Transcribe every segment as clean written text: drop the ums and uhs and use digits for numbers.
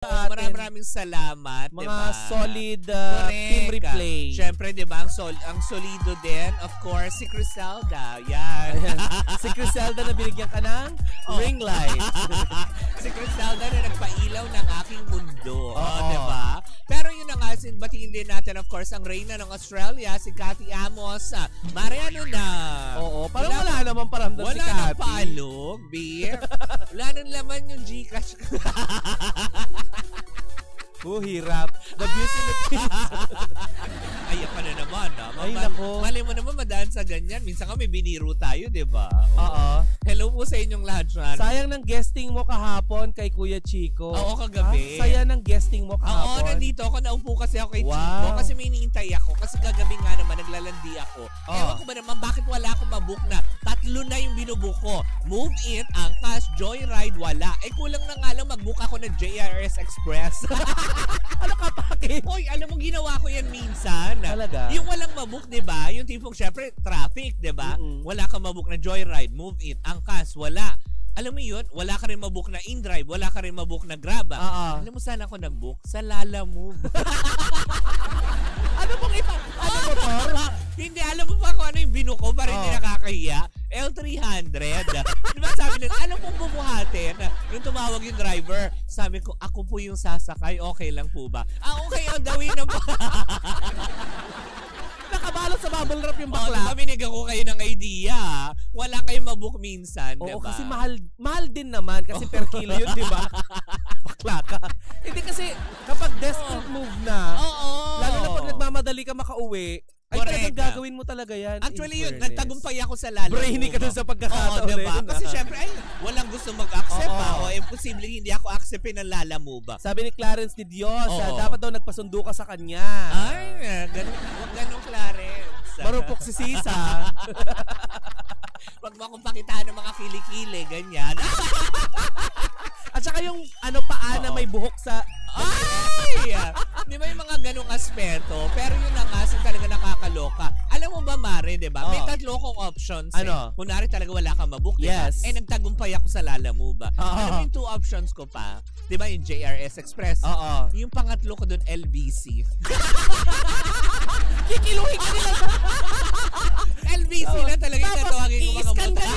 Maraming salamat, mga diba? solid team replay. Siyempre, diba, ang solido din, of course, si Criselda. Yan. Si Criselda na binigyan ka ng ring light. Si Criselda na nagpailaw ng aking mundo. Diba? Pero yun na nga, batiin din natin, of course, ang reyna ng Australia, si Cathy Amos. Mare, ano na? Oo, parang wala naman paramdam si Cathy. Wala nang palog, beer. Wala nang laman yung Gcash. Hirap. The beauty of peace. Ay, pa na naman. Ay, nako. Mali mo naman madaan sa ganyan. Minsan kami biniro tayo, di ba? Oo. Hello po sa inyong lahat. Sayang ng guesting mo kahapon kay Kuya Chico. Oo, kagabi. Saya ng guesting mo kahapon. Oo, nandito ako. Naupo kasi ako kay Chico. Kasi may iniintay ako. Kasi gagabi nga naman, naglalandi ako. Ewan ko ba naman, bakit wala akong mabook na? 3 na yung binubook ko. Move It, Angkas, Joyride, wala. Kulang na nga lang mag-book ako ng JRS Express. Ano ka pake? Hoy, alam mo, ginawa ko yan minsan. Talaga? Yung walang mabook, di ba? Yung tipong, syempre, traffic, di ba? Wala kang mabook na Joyride, Move It, Angkas, wala. Alam mo yun, wala ka rin mabook na InDrive, wala ka rin mabook na Grab. Alam mo saan ako nag-book? Sa Lalamove. Ano pong iba? Ano motor? Hindi, alam mo pa kung ano yung binuko para hindi nakakahiya? L300. Diba sabi nila, alam mong bubuhatin? Yung tumawag yung driver, sabi ko, ako po yung sasakay, okay lang po ba? Okay, on the way na po. Nakabalot sa bubble wrap yung bakla. Binigyan ko kayo ng idea. Wala kayong mabook minsan, Oo, diba? kasi mahal din naman kasi per kilo yun, di ba? Bakla ka. Hindi kasi kapag desperate move na, lalo na pag nagmamadali ka makauwi, ay talagang gagawin mo talaga yan. Actually yun, nagtagumpay ako sa Lalamove. Brainy ka dun sa pagkakataon. Diba? Kasi syempre, walang gusto mag-accept o imposible hindi ako acceptin ng Lalamove. Sabi ni Clarence ni Dios, dapat daw nagpasundo ka sa kanya. Ay, huwag ganun, Clarence. Marupok si Sisa. Huwag mo akong pakitaan ng mga kilikili, ganyan. At saka yung paa na may buhok sa... Ay! Di ba yung mga ganong aspeto? Pero yun na nga, talaga nakakaloka. Alam mo ba, Mare, di ba? May 3 akong options. Kunwari talaga wala kang mabook, di ba? Nagtagumpay ako sa Lalamove. Alam mo yung 2 options ko pa? Di ba yung JRS Express? Yung pangatlo ko dun, LBC. Kikiluhin ka nila. LBC na talaga yung tatawagin ko mga motor.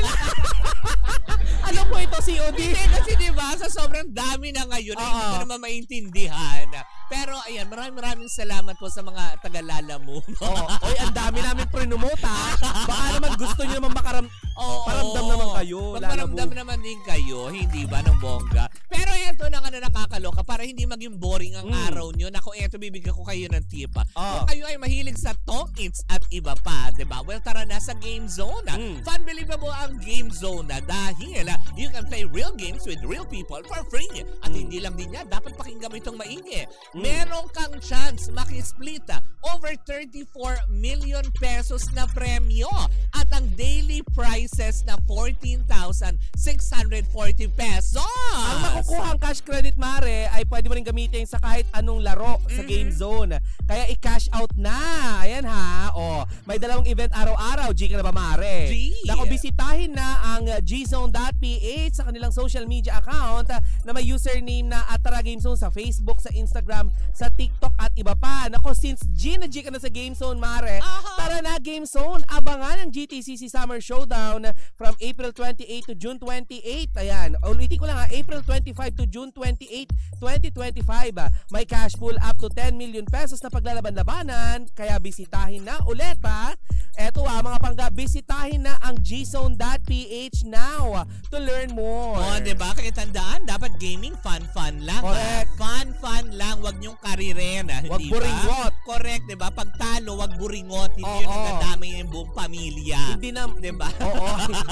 Alam mo ito, COD? Hindi kasi diba, sa sobrang dami na ngayon, ay hindi ko naman maintindihan. Pero ayan, maraming salamat po sa mga taga-Lalamove. Oy, ang dami namin pre-promote ha. Baka naman gusto niyo naman paramdam naman kayo. Paramdam naman din kayo, hindi ba, ng bongga. Pero eto na nga na nakakaloka para hindi maging boring ang araw nyo. Naku, eto, bibigyan ko kayo ng tip. Kung kayo ay mahilig sa tong-its at iba pa, diba? Well, tara na sa Game Zone. Fun-believable ang Game Zone dahil you can play real games with real people for free. At hindi lang din yan, dapat pakinggan mo itong maigi. Meron kang chance maki-split over 34 million pesos na premyo at ang daily prizes na 14,640 pesos. Ang makukuhang cash credit, Mare, ay pwede mo rin gamitin sa kahit anong laro sa Game Zone. Kaya i-cash out na. Ayan ha. May 2 event araw-araw. G ka na ba, Mare? G! Naku, bisitahin na ang gzone.ph sa kanilang social media account na may username na @TaraGameZone sa Facebook, sa Instagram, sa TikTok at iba pa. Nako, since G ka na sa Game Zone, Mare, tara na Game Zone. Abangan ang GTCC Summer Showdown from April 28 to June 28. Ayan, ulitin ko lang April 25 to June 28, 2025. May cash pool up to 10 million pesos na paglalaban-labanan. Kaya bisitahin na ulit Eto mga pangga, bisitahin na ang gzone.ph now to learn more. Diba? Kaya tandaan, dapat gaming fun lang. Correct. Fun lang, wag nyong kariren. Wag buringot. Correct, diba? Pag talo, wag buringot. Hindi yun ang nadamay yung buong pamilya. Hindi na, diba?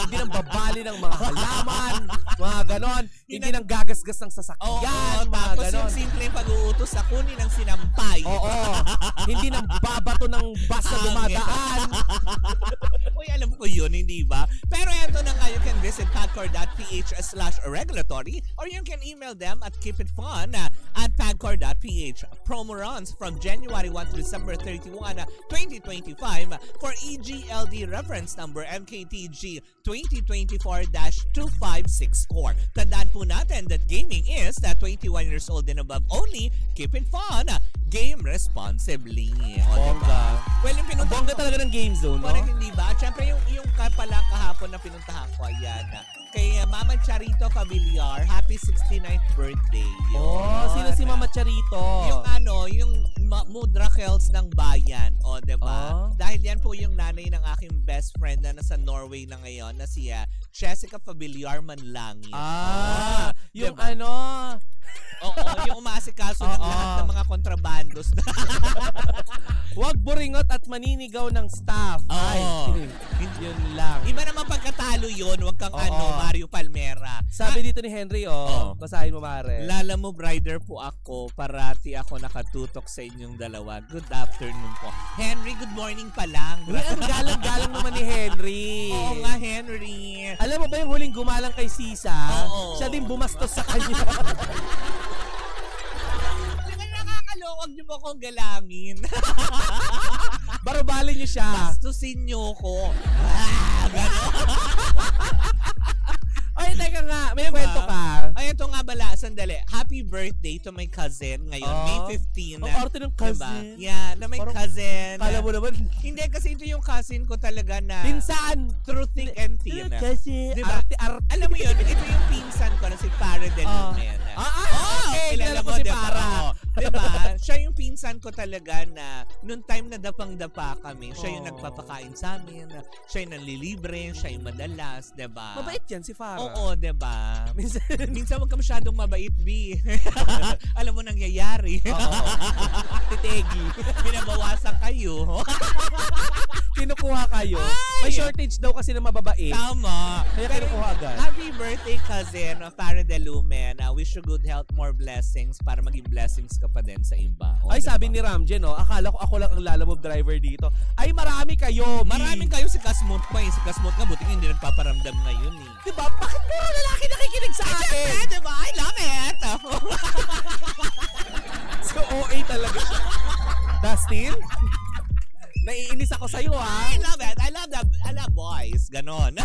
Hindi nang babali ng mga halaman, mga ganon. Hindi nang gagasgas ng sasakyan, mga tapos ganon. yung simple pag-uutos sa kunin ng sinampay. Hindi nang babato ng bus na dumadaan. Uy, alam ko yun, hindi ba? Pero eto na nga, you can visit padcore.ph/regulatory or you can email them at keepitfun at Agcor.ph. Promo runs from January 1 to December 31, 2025 for EGLD reference number MKTG 2024-2564. Tandaan po natin that gaming is 21 years old and above only. Keep it fun. Game responsibly. Bongga. Well, yung pinuntahan Bongga talaga ng game zone, no? Correct, hindi ba? At syempre, yung pala kahapon na pinuntahan ko, ayan. Kay Mama Charito Familiar, happy 69th birthday. Oh, sino si Mama Charito? Yung Mudra Hells ng bayan. O, diba? Dahil yan po yung nanay ng aking best friend na nasa Norway na ngayon, na si Jessica Familiar Manlangit. Yung diba? Oo, yung umaasikaso ng lahat ng mga kontrabandos. Huwag buringot at maninigaw ng staff. Ay, yun lang. Iba naman pagkatalo yun, huwag kang Mario Palmera. Sabi dito ni Henry, basahin mo, Mare. Lala mo, brider po ako. Parati ako nakatutok sa inyong dalawa. Good afternoon po. Henry, good morning pa lang. Uy, ang galang-galang naman ni Henry. Oo nga, Henry. Alam mo ba yung huling gumalang kay Sisa? Siya din bumastos sa kanya. Huwag niyo mo akong galangin. Barubalin niyo siya. Bastusin niyo ko. Gano'n. Ay, teka nga. May kwento ka. Ay, ito nga bala. Sandali. Happy birthday to my cousin ngayon. May 15. Ang arte ng cousin. Diba? Yeah, na may cousin. Kala mo naman. Hindi, kasi ito yung cousin ko talaga na pinsan. Through thick and thin. Kasi diba? arte. Alam mo yun, ito yung pinsan ko na si Para de Lumen. Okay. Kilala mo, si diba? Para. Diba? Siya yung pinsan ko talaga na noong time na dapang-dapa kami, siya yung nagpapakain sa amin, siya yung nanlilibre, siya yung madalas, diba? Mabait yan si Farah. Oo, diba? Minsan wag ka masyadong mabait, B. Alam mo nangyayari. Titegi. Binabawasan kayo. Kinukuha kayo. May shortage daw kasi ng mababait. Tama. Kaya kinukuha agad. Happy birthday, cousin Farah de Lumen. Wish you good health, more blessings para maging blessings ka pa din sa iba. Ay, diba? Sabi ni Ramjen, akala ko ako lang ang lalamove driver dito. Ay, marami kayo. Marami kayo. Si Kasmut pa eh. Si Kasmut nga, buti hindi nagpaparamdam ngayon eh. Diba? Bakit puro lalaki nakikinig sa akin? Diba? I love it. So, OA talaga siya. Dustin? Naiinis ako sa'yo, ha? I love it. I love boys. Ganon.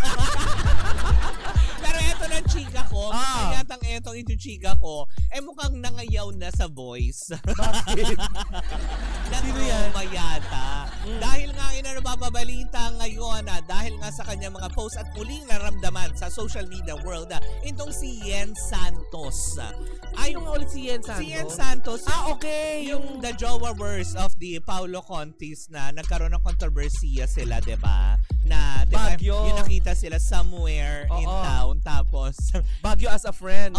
Pero eto ng chika ko, yatang etong yung chika ko, mukhang nangayaw na sa voice. Bakit? Sino yan? Yata. Dahil nga nababalita ngayon, dahil nga sa kanya mga posts at muling naramdaman sa social media world, itong si Yen Santos. Ay, yung ulit si Yen Santos? Si Yen Santos. Okay. Yung the Jowa-verse of the Paulo Contis na nagkaroon ng kontrobersiya sila, diba? Na, diba, Baguio. Yung nakita sila somewhere in town, tapos Baguio as a friend.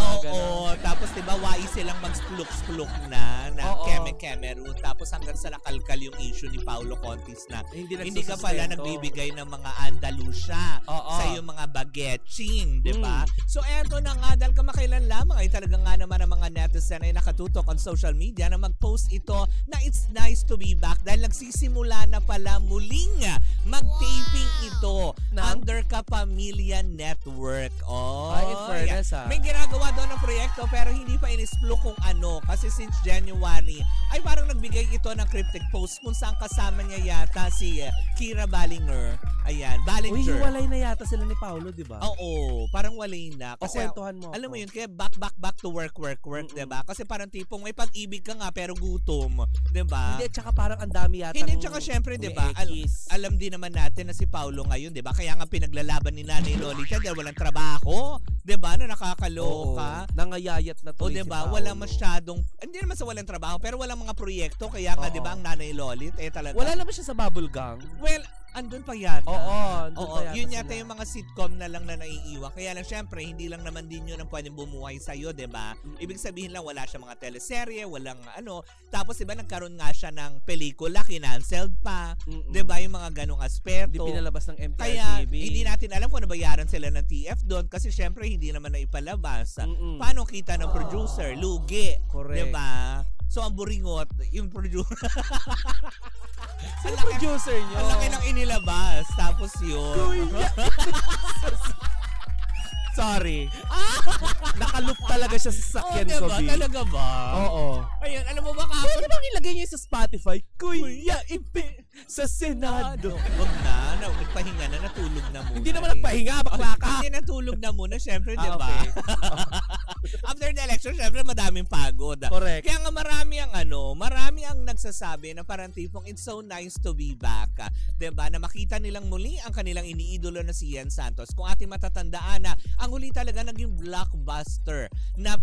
Tapos diba, wai silang mag-spluk-spluk na keme-kemeru. Tapos hanggang sa nakalkal yung issue ni Paulo Contis na hindi ka pala nagbibigay ng mga Andalusia sa yung mga bagetching, diba? So eto na nga, dahil kamakailan lamang ay talaga nga naman ang mga netizen ay nakatutok on social media na mag-post ito na it's nice to be back dahil nagsisimula na pala muling mag-taping ito under Kapamilya Network. Ay, in fairness, May ginagawa doon ng proyekto pero hindi pa in-explore kung ano kasi since January ay parang nagbigay ito ng cryptic post kung saan kasama niya yata si Kira Ballinger. Ayan, Ballinger. Uy, walay na yata sila ni Paulo, di ba? Oo, parang walay na. Kasi kwentuhan mo. Alam mo yun, kaya back to work, di ba? Kasi parang tipong may pag-ibig ka nga pero gutom, di ba? Hindi, tsaka parang ang dami yata. Hindi, tsaka syempre, di ba? Alam din naman natin na si Paulo ngayon, di ba? Kaya nga pinaglalaban ni Nanay Lolita dahil walang trabaho, di ba? Na nakakaloka. Nangayayat na to o, di ba? Wala masyadong, hindi naman sa walang trabaho, pero walang mga proyekto. Kaya nga, di ba, ang Nanay Lolit, talaga. Wala naman siya sa bubble gang. Well, andun pa yata. Andun pa yata yun yata sila. yung mga sitcom na lang na naiiwan. Kaya lang syempre, hindi lang naman din yun ang pwedeng bumuhay sa'yo, diba? Ibig sabihin lang, wala siya mga teleserye, walang ano. Tapos diba, nagkaroon nga siya ng pelikula, kinancelled pa. Diba, yung mga ganong aspeto. Hindi pinalabas ng MTR Kaya, TV. hindi natin alam kung nabayaran sila ng TF doon kasi syempre, hindi naman na ipalabas. Paano kita ng producer? Lugi. Correct. Diba? So, ang buringot, yung producer. Sino producer nyo? Ang laki ng inilabas. Tapos yun. Sorry. Nakaloop talaga siya sa sasakyan ko, diba? B. Talaga ba? Oo. Ayun, alam mo ba Pwede kahapon? bang ilagay niyo sa Spotify? Kuya Ipe sa Senado. Wag na, nagpahinga na, natulog na muna. Hindi naman nagpahinga, bakla ka. Hindi, natulog na muna, syempre, di ba? Okay. After the election, syempre, madaming pagod. Correct. Kaya nga marami ang nagsasabi na parang tipong it's so nice to be back. Di ba? Na makita nilang muli ang kanilang iniidolo na si Ian Santos. Kung ating matatandaan na ang huli talaga naging blockbuster na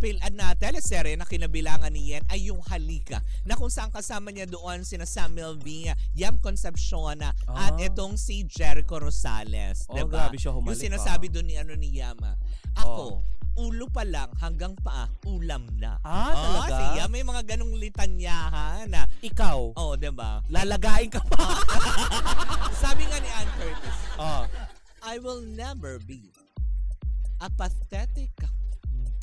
teleserye na kinabilangan ni Ian ay yung Halika, na kung saan kasama niya doon sina Samuel B, Yam Concepcion at itong si Jericho Rosales. Diba? Grabe siya humalik. Yung sinasabi doon ni Yama, ako, ulo pa lang hanggang paa, ulam na. Talaga? Si Yam, may mga ganong litanyahan. Ikaw, diba? lalagain ka pa. Sabi nga ni Ann Curtis, Oh. I will never be a pathetic,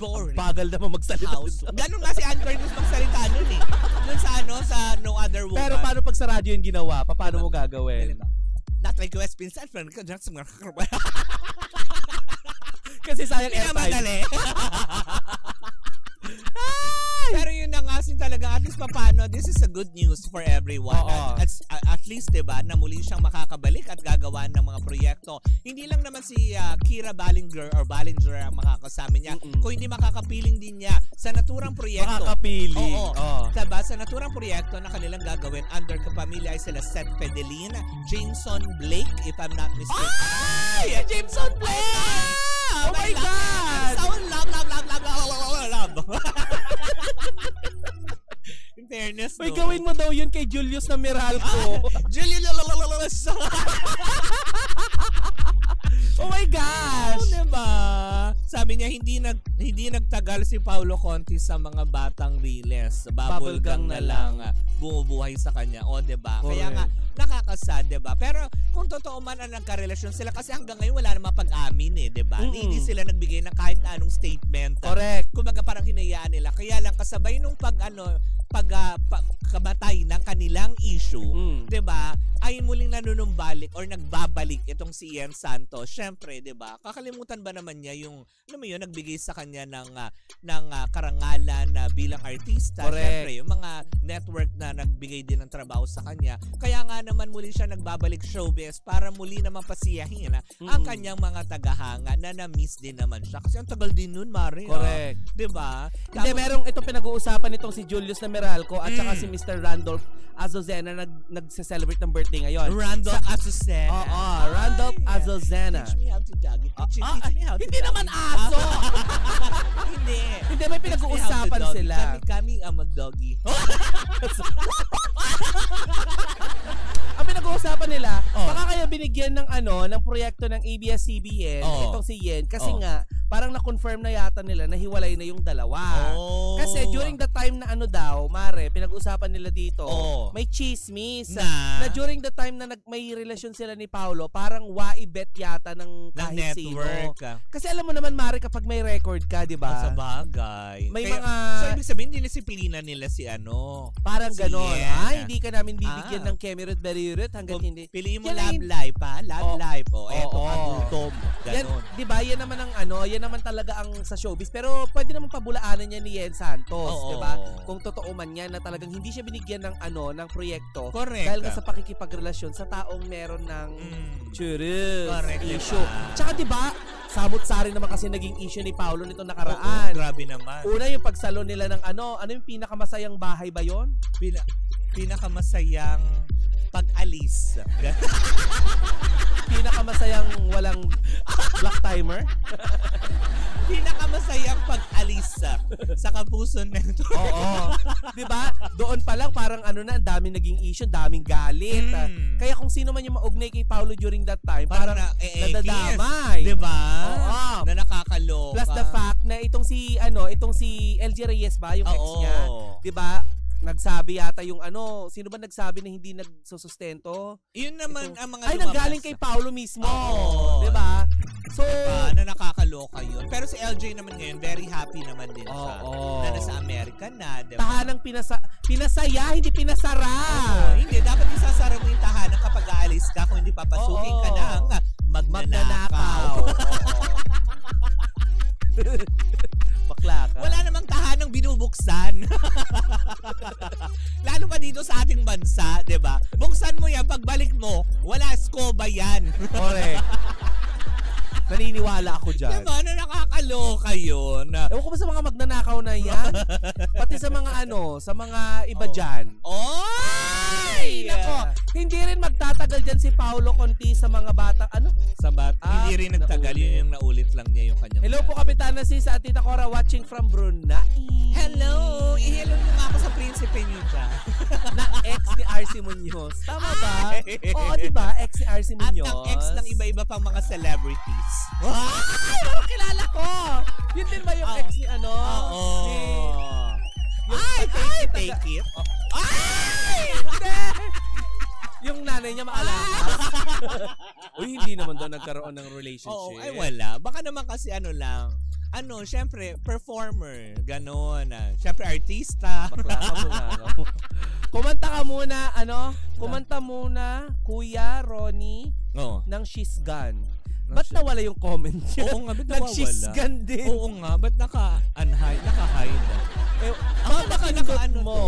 boring Bagal naman magsalita. house. Ganun nga si Ann Curtis magsalita nun eh. Dun sa No Other Woman. Pero paano pag sa radyo yung ginawa? Paano mo gagawin? Not like West Pinsan, friend ko. Kasi sayang airtime. Pinamadali. Pero yun na nga talaga, at least papano, this is a good news for everyone. At least, diba, na muli siyang makakabalik at gagawa ng mga proyekto. Hindi lang naman si Kira Ballinger ang makakasama niya. Kung hindi makakapiling din niya sa naturang proyekto. Makakapiling. Diba, sa naturang proyekto na kanilang gagawin under kapamilya ay sila Seth Fedelin, Jameson Blake, if I'm not mistaken. Ay! Jameson Blake! Oh my God! So love. In fairness, Uy, gawin mo daw yun kay Julius na Meralco. Julius! Oh my gosh! Diba? Sabi niya, hindi nagtagal si Paolo Conti sa mga batang riles. Bubblegang na lang bumubuhay sa kanya. Diba? Kaya nga, nakakasad, diba? Pero kung totoo man ang nagkarelasyon sila, kasi hanggang ngayon wala namang pag-amin diba? Hindi sila nagbigay ng kahit na anong statement. Correct. Kumbaga parang hinayaan nila. Kaya lang kasabay nung pagkamatay ng kanilang issue, diba? Ay muling nanunumbalik or nagbabalik itong si Ian Santos. Syempre, 'di ba? Kakalimutan ba naman niya yung nagbigay sa kanya ng karangalan bilang artista. Syempre, yung mga network na nagbigay din ng trabaho sa kanya. Kaya nga naman muli siya nagbabalik showbiz para muli naman pasiyahin ang kanyang mga tagahanga na na-miss din naman siya. Kasi ang tagal din nun, Mari. Correct. 'Di ba? Hindi, merong itong pinag-uusapan nitong si Julius na Meralco at saka si Mr. Randolph Azozena nagse-celebrate ng birthday ngayon. Randolph Azozena. Randolph Azozena. Teach me how to doggy. Teach me how to Hindi doggy. naman aso. Hindi, may Teach me how to pinag-uusapan doggy. sila. Kami ang mag-doggy. Ang pinag-uusapan nila, baka kaya binigyan ng ng proyekto ng ABS-CBN itong si Yen kasi nga parang na-confirm na yata nila na hiwalay na yung dalawa. Kasi during the time na Mare, pinag-usapan nila dito, may chismis na during the time na may relasyon sila ni Paolo, parang waibet yata ng kahit network. sino. Kasi alam mo naman, Mare, kapag may record ka, di ba? Sa bagay. May Kaya, mga... So, ibig sabihin, dinisiplina nila si Parang si ganon. Yen. Hindi ka namin bibigyan ng Kemerut Berirut hanggang hindi. Piliin mo Yan Love ang- Life, ha? Love Life. Eto, Oo. adulto mo. Yan, Ganon. di ba? Yan naman ang yan naman talaga ang sa showbiz. Pero pwede naman pabulaanan niya ni Yen Santos, di ba? Kung totoo man yan na talagang hindi siya binigyan ng ng proyekto. Correct. Dahil nga sa pakikipagrelasyon sa taong meron ng Correct, issue. diba? Tsaka di ba? Samut-sari naman kasi naging issue ni Paolo nito nakaraan. Grabe naman. Una yung pagsalo nila ng ano yung pinakamasayang bahay ba yon? Pinakamasayang pag-alis. Pinakamasayang walang black timer? Pinakamasayang pag-alis sa kapuso nito. Oo. 'Di ba? Doon pa lang parang ang daming naging issue, daming galit. Kaya kung sino man yung maugnay kay Paolo during that time, parang nadadamay. 'Di ba? Oo. Na nakakaloka. Plus the fact na itong si LG Reyes ba, yung ex niya, 'di ba? Nagsabi yata yung sino ba nagsabi na hindi nagsusustento? Yun naman ang mga ay nanggaling kay Paolo mismo. 'Di ba? So, na nakakaloka yun. Pero si LJ naman ngayon, very happy naman din siya. Na nasa America na, diba? Tahanang pinasaya, hindi pinasara. Hindi, dapat isasara mo yung tahanan kapag aalis ka. Kung hindi papasukin ka ng magnanakaw. Bakla ka. Wala namang tahanang binubuksan. Lalo pa dito sa ating bansa, 'di ba? Buksan mo 'yan, pagbalik mo, wala skoba 'yan. Correct. Naniniwala ako dyan. Diba? Nakakaloka yun. Ewan ko ba sa mga magnanakaw na yan? Pati sa mga sa mga iba dyan. Oy! Nako, hindi rin magtatagal dyan si Paolo Conti sa mga bata. Hindi rin nagtagal. Yun yung naulit lang niya yung kanyang... Hello po, Kapitana Sis at Tita Cora watching from Brunei. Hello! I-hello mo nga ako sa prinsipe niyo dyan. Na ex ni RC Munoz. Tama ba? Oo, diba? Ex ni RC Munoz. At ang ex ng iba-iba pang mga celebrities. Ay! Ano kilala ko? Yun din ba yung ex ni Oo. Take it. Ay! Hindi! Yung nanay niya maalakas. Uy, hindi naman daw nagkaroon ng relationship. Oo, ay wala. Baka naman kasi syempre, performer. Ganon. Syempre, artista. Bakla ka muna. Kumanta ka muna, kumanta muna, Kuya Ronnie, ng She's Gone. Ba't nawala yung comment niya? Oo nga, ba't nawawala? Nag-She's Gone din. Oo nga, ba't naka-hide? Baka naka-ano mo?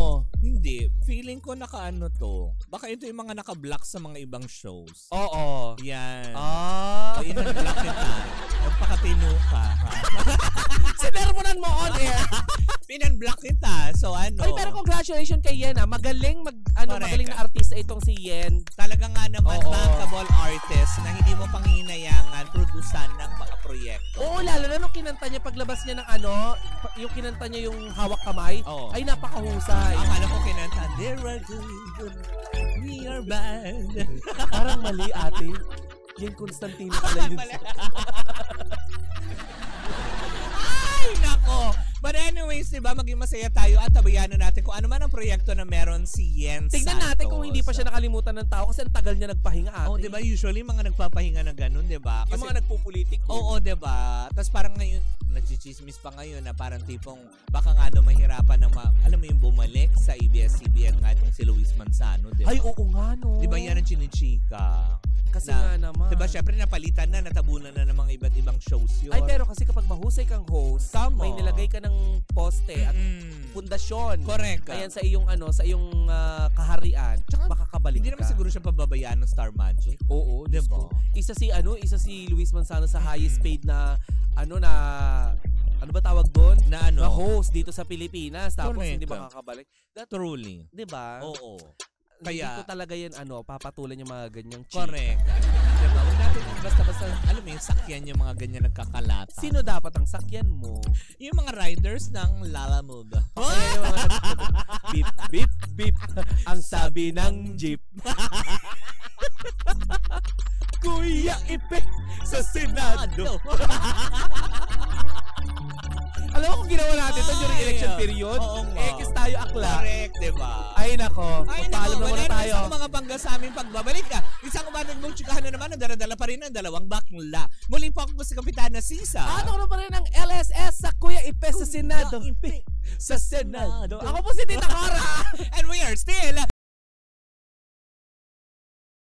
Hindi. Feeling ko naka-ano to. Baka ito yung mga naka-block sa mga ibang shows. Oo. Yan. O, in-unblock kita. Magpakatino ka. Sinermonan mo on air. Pin-unblock kita. So Ay, pero congratulations kay Yen. Magaling magaling na artista itong si Yen. Talaga nga naman, bankable artist na hindi mo panghinayangan, produsan ng mga proyekto. Oo, lalo na nung kinanta niya paglabas niya ng yung kinanta niya yung hawak kamay, ay napakahusay. Akala ko kinanta, there are good, we are bad. Parang mali, ate. Yen Constantino pala yun. Ay, nako! But anyways, diba, maging masaya tayo at tabayanan natin kung ano man ang proyekto na meron si Yen Santos. Tignan natin kung hindi pa siya nakalimutan ng tao kasi ang tagal niya nagpahinga, ate. Oo, diba? Usually, mga nagpapahinga na ganun, diba? Yung mga nagpupulitik. Oo, diba? Tapos parang ngayon, nagchichismis pa ngayon na parang tipong baka nga daw mahirapan na alam mo yung bumalik sa ABS-CBN nga itong si Luis Manzano, diba? Ay, oo nga, no. Diba yan ang chinichika? Kasi nga naman. Diba, syempre napalitan na, natabunan na ng mga iba't ibang shows yun. Ay, pero kasi kapag mahusay kang host, may nilagay ka ng poste at pundasyon. Correct. Ayan sa iyong kaharian, tsaka, makakabalik hindi naman siguro siya pababayaan ng Star Magic. Oo, diba? Isa si Luis Manzano sa highest paid na ano ba tawag doon? Na host dito sa Pilipinas. Tapos correct. hindi makakabalik. Truly. Diba? Oo. Kaya, hindi ko talaga yan, papatulan yung mga ganyang chika. Correct. Diba? Huwag natin basta-basta, alam mo yung sakyan yung mga ganyan nagkakalata. Sino dapat ang sakyan mo? Yung mga riders ng Lalamove. Okay, yung mga beep, beep, beep. Ang sabi ng jeep. Kuya Ipe sa Senado. Alam mo kung ginawa natin ito during election period? X tayo akla. Correct, diba? Ay nako, paalam na muna tayo. Sa mga pangga sa aming pagbabalik ka. Isang umating mong tsikahan na naman ang dala-dala pa rin ng dalawang bakla. Muling po ako si Kapitana Sisa. At ako na pa rin ng LSS sa Kuya Ipe sa Senado. Sa Senado. Ako po si Tita Cora. And we are still